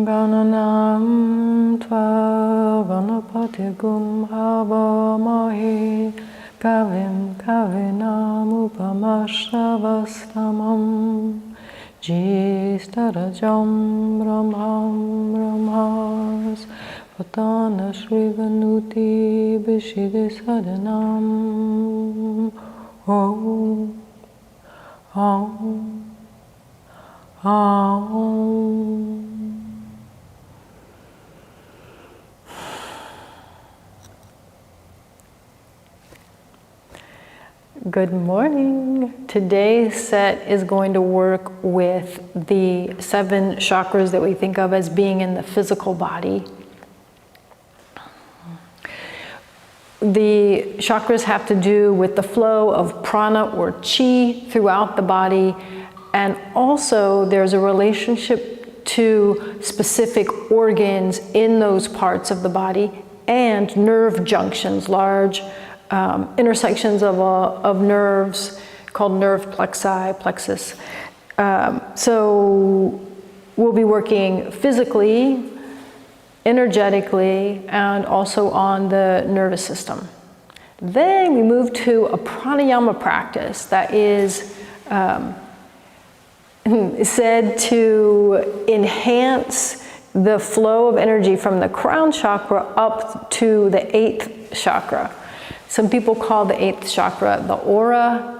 Gananam tva ganapatigum havamahe kavim kavinam upamashavastamam jistarajam brahmam brahmas patana shrivanuti bishide sadanam om om om. Good morning. Today's set is going to work with the 7 chakras that we think of as being in the physical body. The chakras have to do with the flow of prana or chi throughout the body, and also there's a relationship to specific organs in those parts of the body and nerve junctions, large intersections of nerves called nerve plexus. So we'll be working physically, energetically, and also on the nervous system. Then we move to a pranayama practice that is said to enhance the flow of energy from the crown chakra up to the 8th chakra. Some people call the 8th chakra the aura.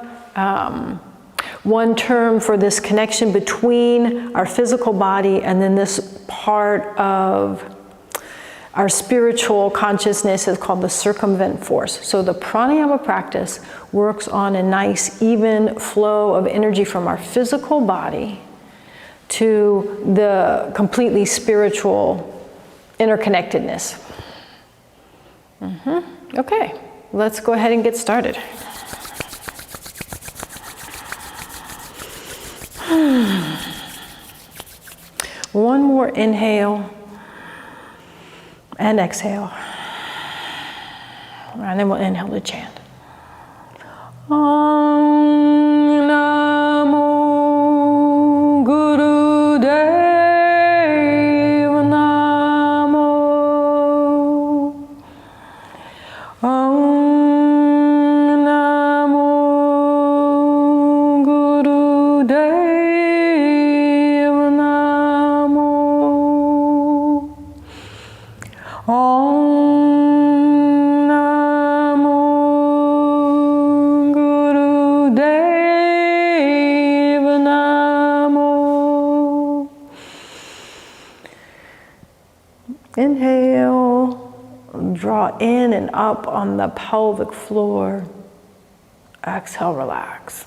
One term for this connection between our physical body and then this part of our spiritual consciousness is called the circumvent force. So the pranayama practice works on a nice even flow of energy from our physical body to the completely spiritual interconnectedness. Okay, let's go ahead and get started. One more inhale. And exhale. And then we'll inhale to chant. Om Namo Guru Deva Namo. Om Namo Guru Deva Namo. Om Namo Guru Deva Namo. Inhale, draw in and up on the pelvic floor. Exhale, relax.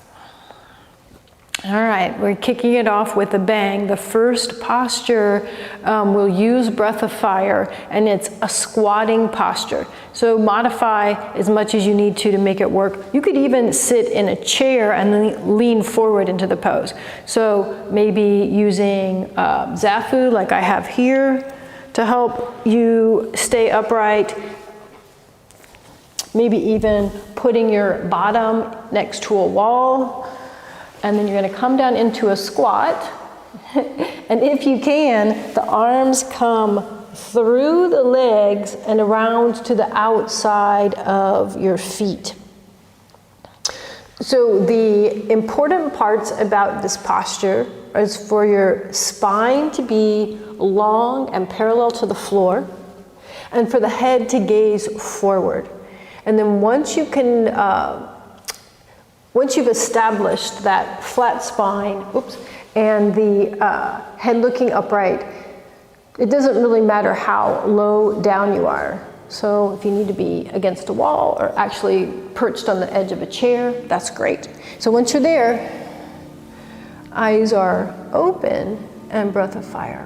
All right, we're kicking it off with a bang. The first posture we'll use breath of fire, and it's a squatting posture. So modify as much as you need to make it work. You could even sit in a chair and then lean forward into the pose. So maybe using zafu like I have here to help you stay upright. Maybe even putting your bottom next to a wall. And then you're going to come down into a squat. And if you can, the arms come through the legs and around to the outside of your feet. So the important parts about this posture is for your spine to be long and parallel to the floor, and for the head to gaze forward. And then once you've established that flat spine, and the head looking upright, it doesn't really matter how low down you are. So if you need to be against a wall or actually perched on the edge of a chair, that's great. So once you're there, eyes are open and breath of fire.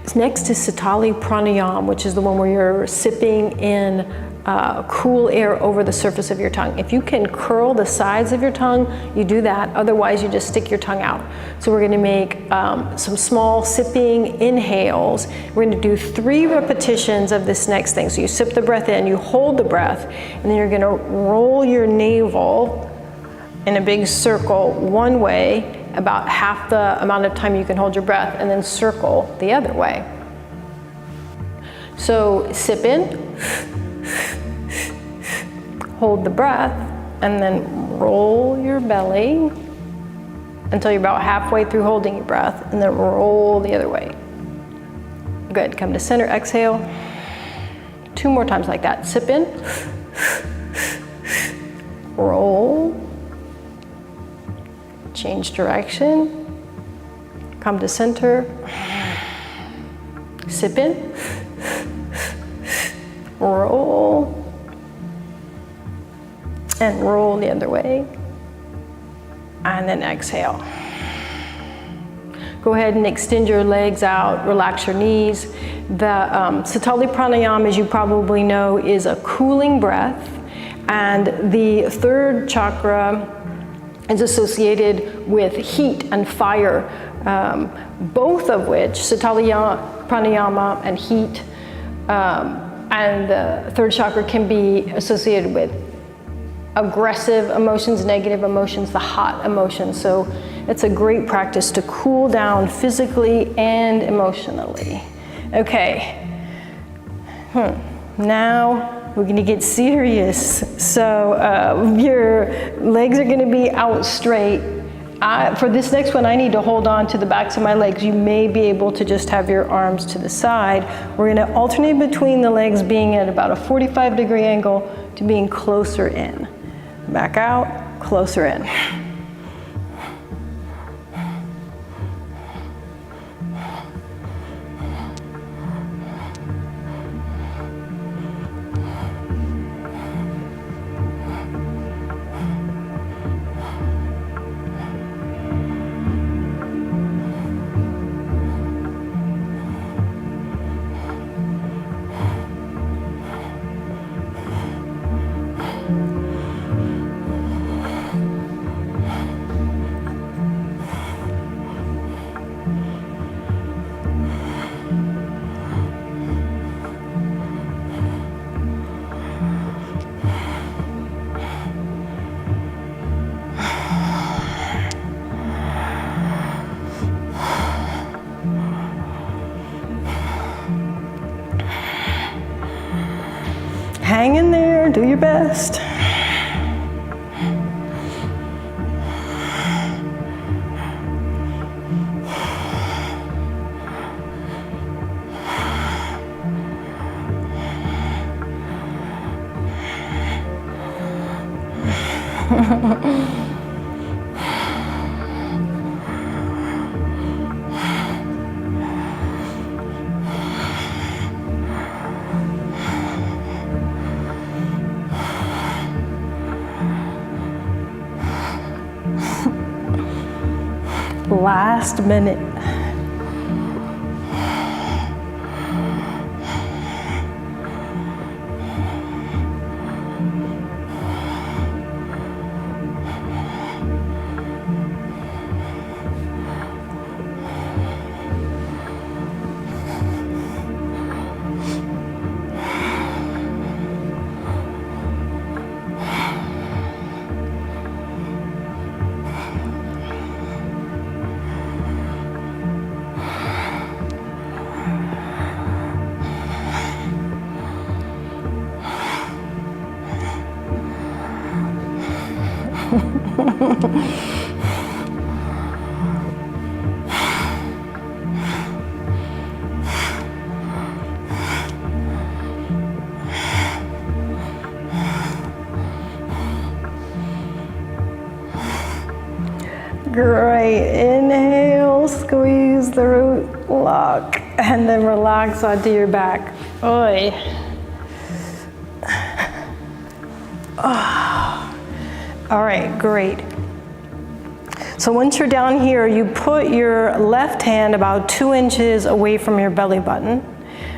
Next is Sitali pranayama, which is the one where you're sipping in cool air over the surface of your tongue. If you can curl the sides of your tongue, you do that. Otherwise, you just stick your tongue out. So we're going to make some small sipping inhales. We're going to do 3 repetitions of this next thing. So you sip the breath in, you hold the breath, and then you're going to roll your navel in a big circle one way, about half the amount of time you can hold your breath, and then circle the other way. So sip in, hold the breath, and then roll your belly until you're about halfway through holding your breath, and then roll the other way. Good, come to center, exhale. 2 more times like that. Sip in, roll, change direction, come to center, sip in, roll, and roll the other way, and then exhale. Go ahead and extend your legs out, relax your knees. The Sitali pranayama, as you probably know, is a cooling breath, and the 3rd chakra is associated with heat and fire, both of which, Sitali pranayama and heat, and the 3rd chakra can be associated with aggressive emotions, negative emotions, the hot emotions. So it's a great practice to cool down physically and emotionally. Okay, now we're gonna get serious. So your legs are gonna be out straight. For this next one, I need to hold on to the backs of my legs. You may be able to just have your arms to the side. We're gonna alternate between the legs being at about a 45-degree angle to being closer in. Back out, closer in. Hang in there, do your best. Last minute. Great, inhale, squeeze the root, lock, and then relax onto your back. Oi. Oh. All right, great. So once you're down here, you put your left hand about 2 inches away from your belly button,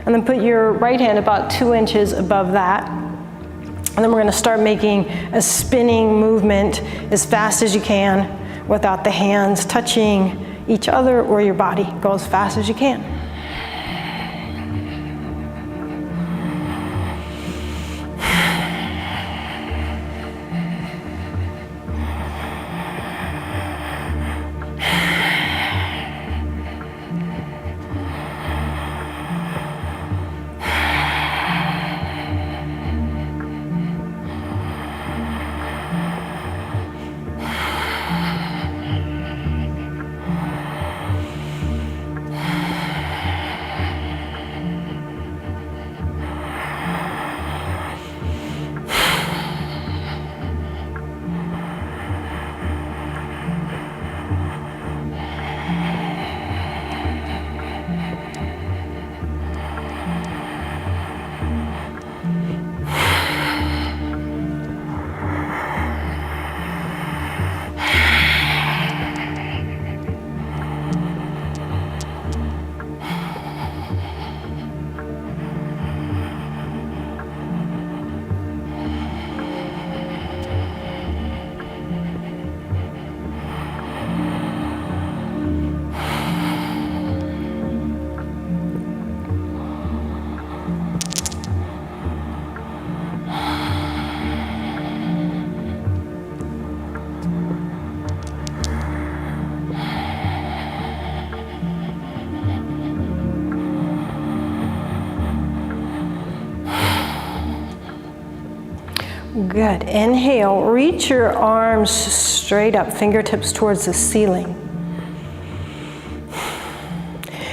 and then put your right hand about 2 inches above that. And then we're going to start making a spinning movement as fast as you can without the hands touching each other or your body. Go as fast as you can. Good. Inhale, reach your arms straight up, fingertips towards the ceiling.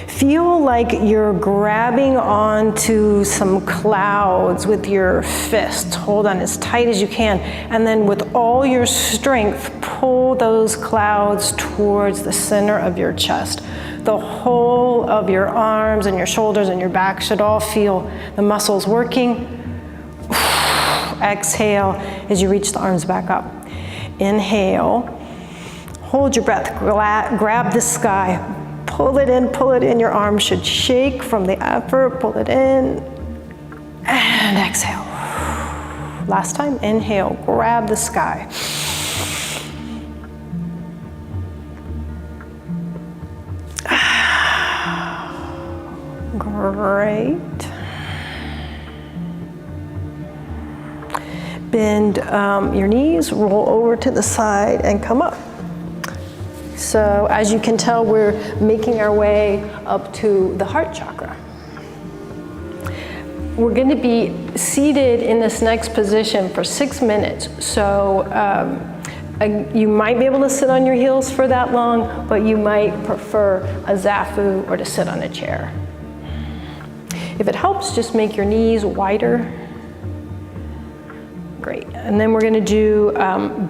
Feel like you're grabbing onto some clouds with your fists. Hold on as tight as you can. And then with all your strength, pull those clouds towards the center of your chest. The whole of your arms and your shoulders and your back should all feel the muscles working. Exhale as you reach the arms back up. Inhale, hold your breath, grab the sky, pull it in, your arms should shake from the effort, pull it in, and exhale. Last time, inhale, grab the sky. Great. Bend your knees, roll over to the side and come up. So as you can tell, we're making our way up to the heart chakra. We're going to be seated in this next position for 6 minutes. So you might be able to sit on your heels for that long, but you might prefer a zafu or to sit on a chair. If it helps, just make your knees wider. Great. And then we're going to do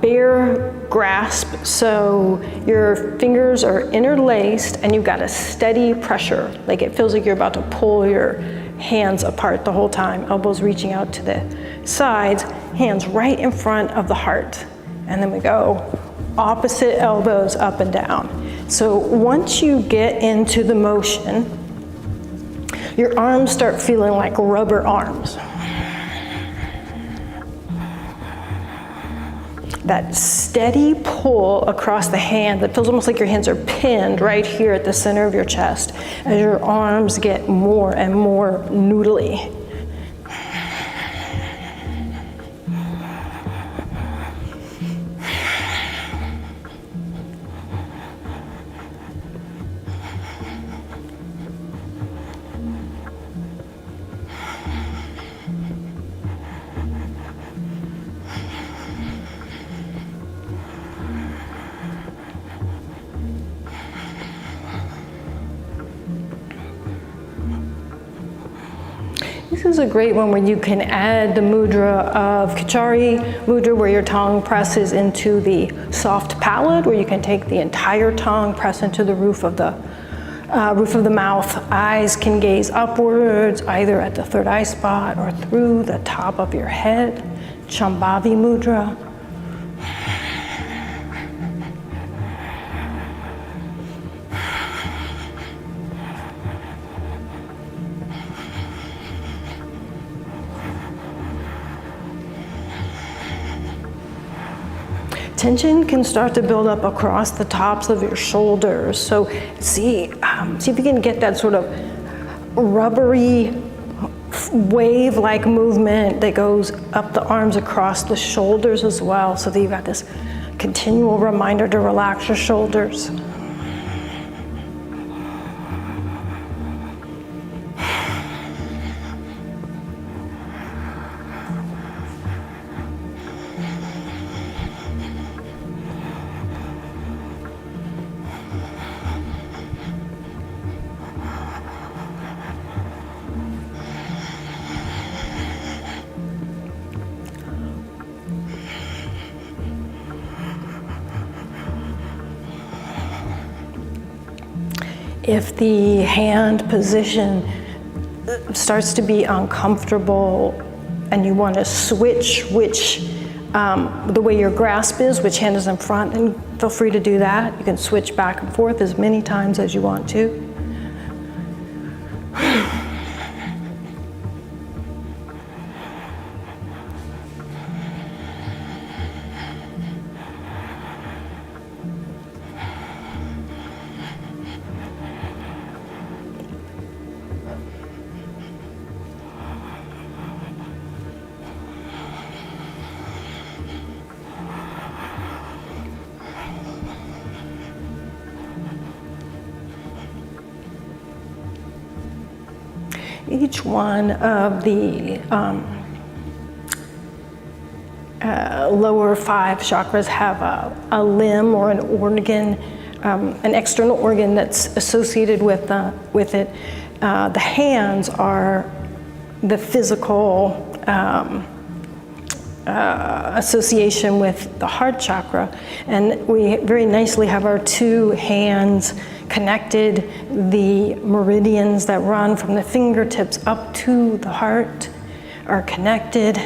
bear grasp. So your fingers are interlaced and you've got a steady pressure. Like it feels like you're about to pull your hands apart the whole time. Elbows reaching out to the sides, hands right in front of the heart. And then we go opposite elbows up and down. So once you get into the motion, your arms start feeling like rubber arms. That steady pull across the hand that feels almost like your hands are pinned right here at the center of your chest as your arms get more and more noodly. This is a great one where you can add the mudra of Kachari mudra, where your tongue presses into the soft palate, where you can take the entire tongue, press into the roof of the mouth. Eyes can gaze upwards, either at the third eye spot or through the top of your head. Shambhavi mudra. tension can start to build up across the tops of your shoulders. So see if you can get that sort of rubbery wave-like movement that goes up the arms across the shoulders as well, so that you've got this continual reminder to relax your shoulders. If the hand position starts to be uncomfortable and you want to switch the way your grasp is, which hand is in front, then feel free to do that. You can switch back and forth as many times as you want to. Each one of the lower 5 chakras have a limb or an organ, an external organ that's associated with it. The hands are the physical association with the heart chakra, and we very nicely have our 2 hands connected. The meridians that run from the fingertips up to the heart are connected.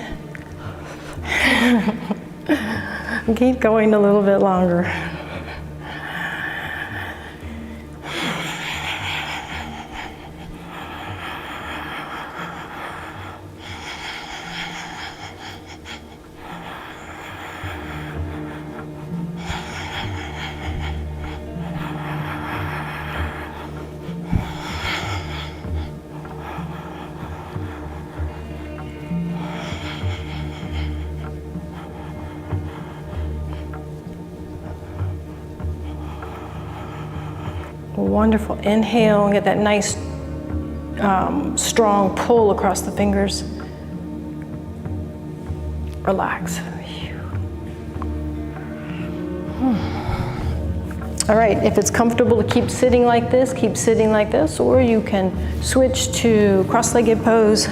Keep going a little bit longer. Wonderful. Inhale and get that nice strong pull across the fingers. Relax. All right, if it's comfortable to keep sitting like this, or you can switch to cross-legged pose.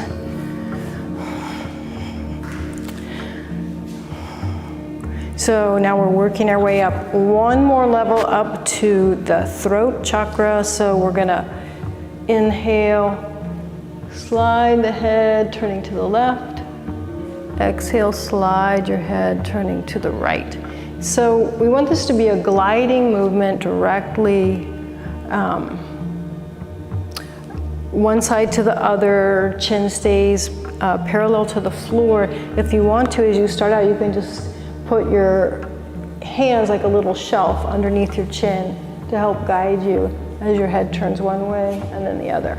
So now we're working our way up one more level up to the throat chakra. So we're gonna inhale, slide the head, turning to the left. Exhale, slide your head, turning to the right. So we want this to be a gliding movement directly one side to the other, chin stays parallel to the floor. If you want to, as you start out, you can just put your hands like a little shelf underneath your chin to help guide you as your head turns one way and then the other.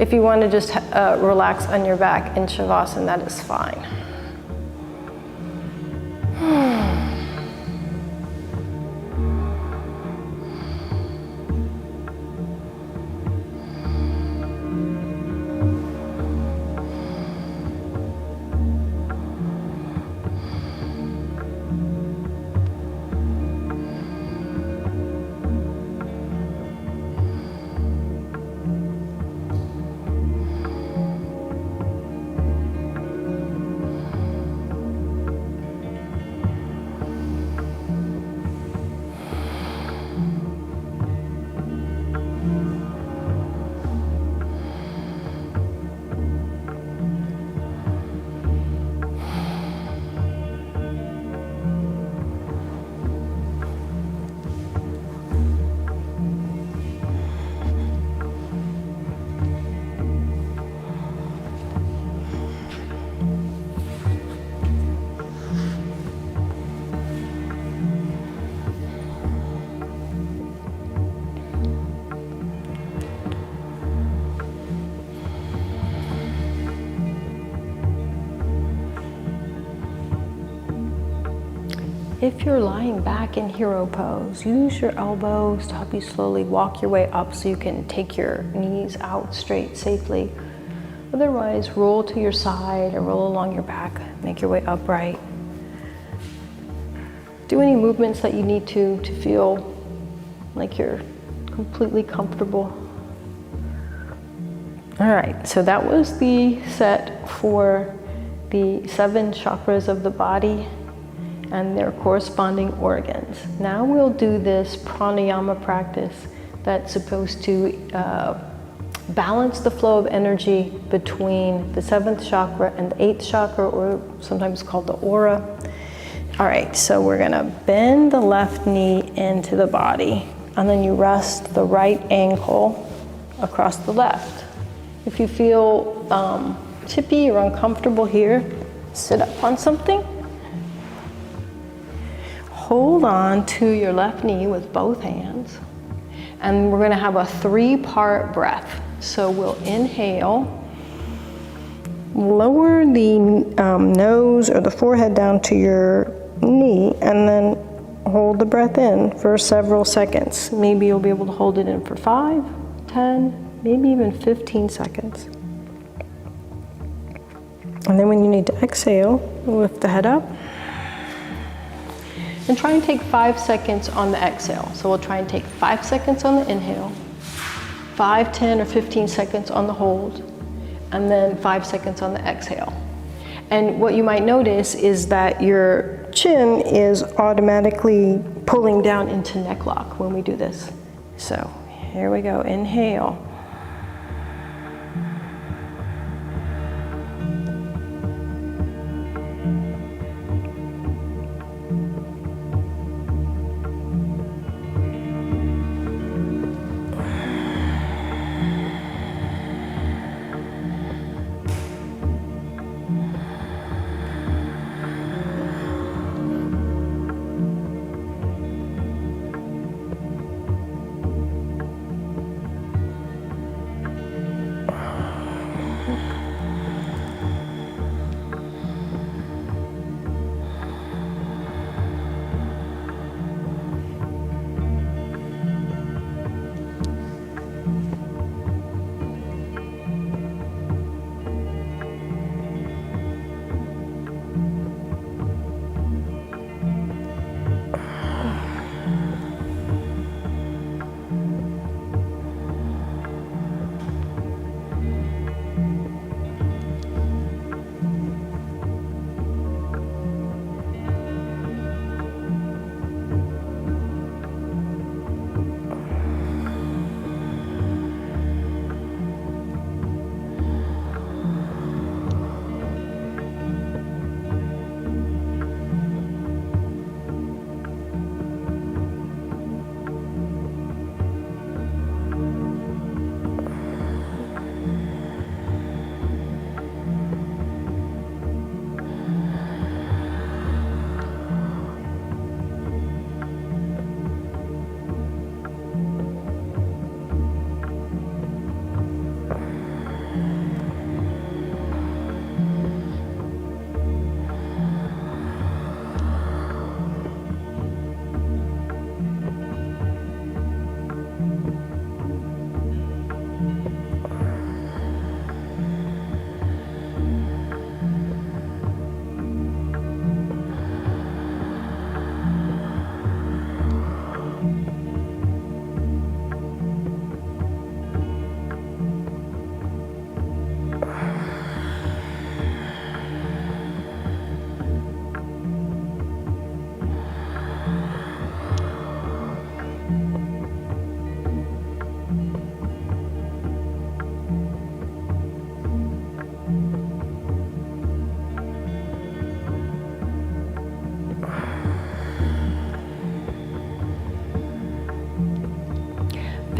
If you want to just relax on your back in Shavasana, that is fine. If you're lying back in hero pose, use your elbows to help you slowly walk your way up so you can take your knees out straight safely. Otherwise, roll to your side or roll along your back, make your way upright. Do any movements that you need to feel like you're completely comfortable. All right, so that was the set for the 7 chakras of the body and their corresponding organs. Now we'll do this pranayama practice that's supposed to balance the flow of energy between the 7th chakra and the 8th chakra, or sometimes called the aura. All right, so we're gonna bend the left knee into the body, and then you rest the right ankle across the left. If you feel tippy or uncomfortable here, sit up on something. Hold on to your left knee with both hands, and we're going to have a 3-part breath. So we'll inhale, lower the nose or the forehead down to your knee, and then hold the breath in for several seconds. Maybe you'll be able to hold it in for 5, 10, maybe even 15 seconds. And then when you need to exhale, lift the head up. And try and take 5 seconds on the exhale. So we'll try and take 5 seconds on the inhale, 5, 10, or 15 seconds on the hold, and then 5 seconds on the exhale. And what you might notice is that your chin is automatically pulling down into neck lock when we do this. So here we go, inhale.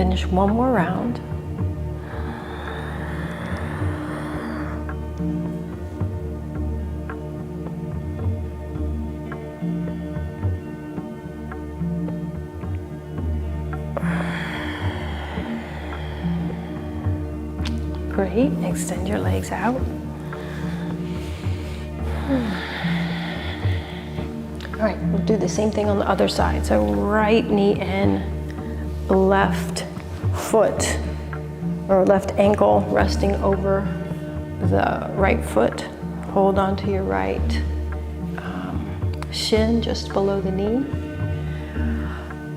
Finish one more round. Great, extend your legs out. All right, we'll do the same thing on the other side. So right knee in, left foot or left ankle resting over the right foot. Hold on to your right shin just below the knee.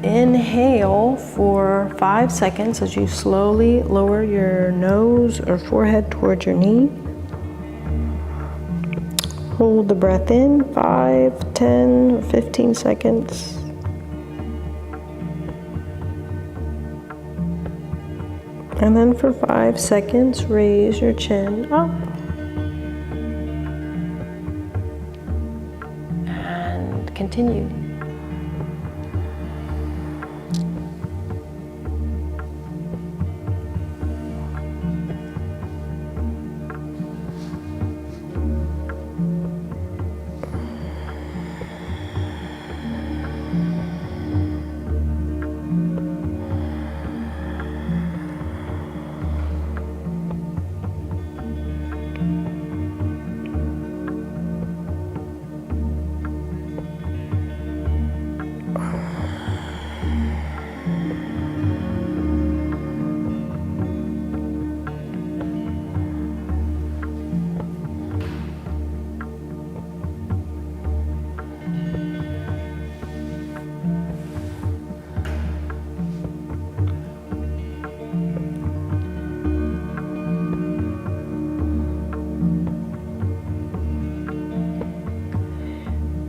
Inhale for 5 seconds as you slowly lower your nose or forehead towards your knee. Hold the breath in 5, 10, or 15 seconds. And then for 5 seconds, raise your chin up. And continue.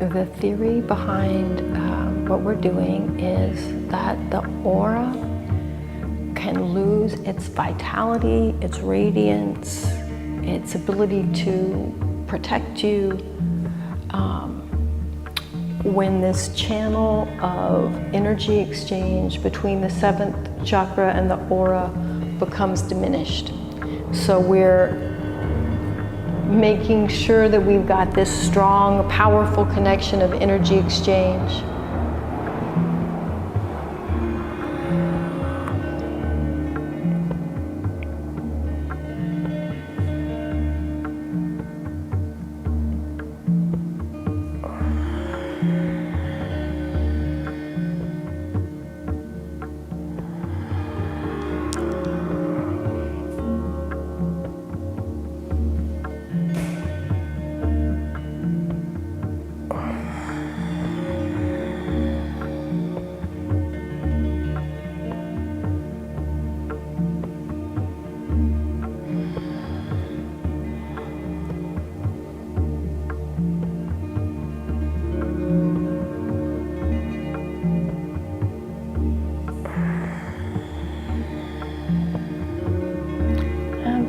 The theory behind what we're doing is that the aura can lose its vitality, its radiance, its ability to protect you when this channel of energy exchange between the 7th chakra and the aura becomes diminished. So we're making sure that we've got this strong, powerful connection of energy exchange.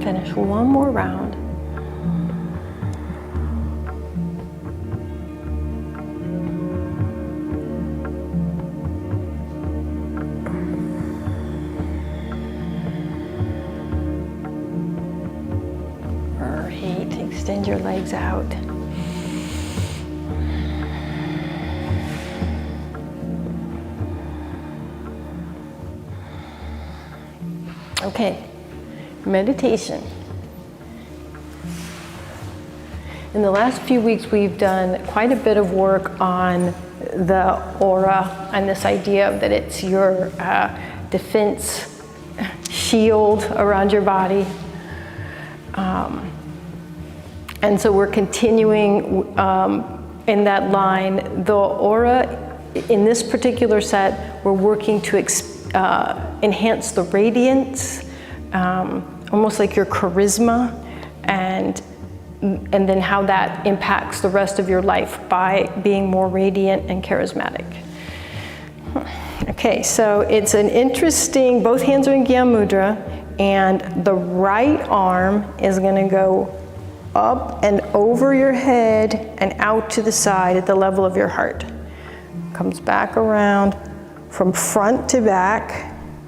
Finish one more round. Great, extend your legs out. Okay. Meditation. In the last few weeks, we've done quite a bit of work on the aura and this idea that it's your defense shield around your body. And so we're continuing in that line. The aura, in this particular set, we're working to enhance the radiance, almost like your charisma, and then how that impacts the rest of your life by being more radiant and charismatic. Okay, so it's an interesting, both hands are in Gyan Mudra, and the right arm is gonna go up and over your head and out to the side at the level of your heart. Comes back around from front to back,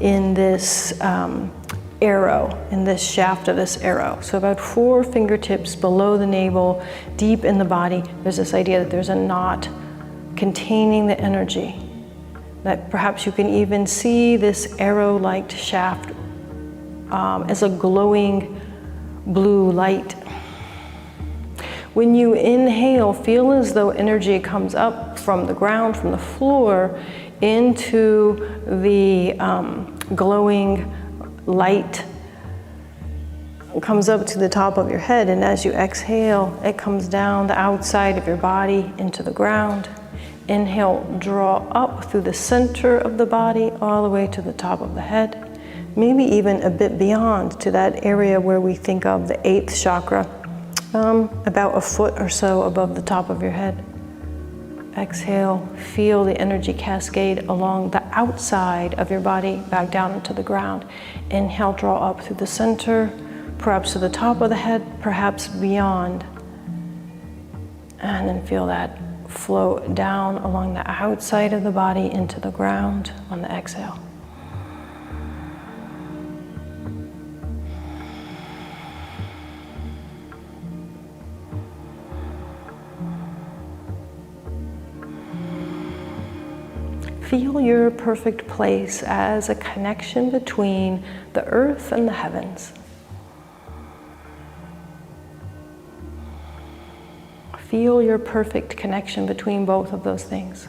in this arrow, in this shaft of this arrow. So about 4 fingertips below the navel, deep in the body, there's this idea that there's a knot containing the energy. That perhaps you can even see this arrow-like shaft as a glowing blue light. When you inhale, feel as though energy comes up from the ground, from the floor, into the glowing light. It comes up to the top of your head, and as you exhale, it comes down the outside of your body into the ground. Inhale, draw up through the center of the body, all the way to the top of the head, maybe even a bit beyond to that area where we think of the 8th chakra, about a foot or so above the top of your head. Exhale, feel the energy cascade along the outside of your body back down into the ground. Inhale, draw up through the center, perhaps to the top of the head, perhaps beyond. And then feel that flow down along the outside of the body into the ground on the exhale. Feel your perfect place as a connection between the earth and the heavens. Feel your perfect connection between both of those things.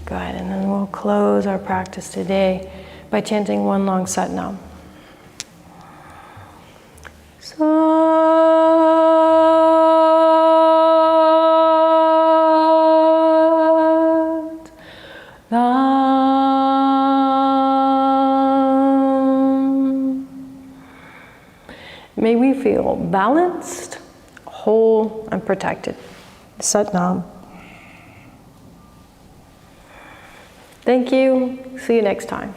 Good, and then we'll close our practice today by chanting one long Sat Nam. May we feel balanced, whole, and protected. Sat Nam. Thank you. See you next time.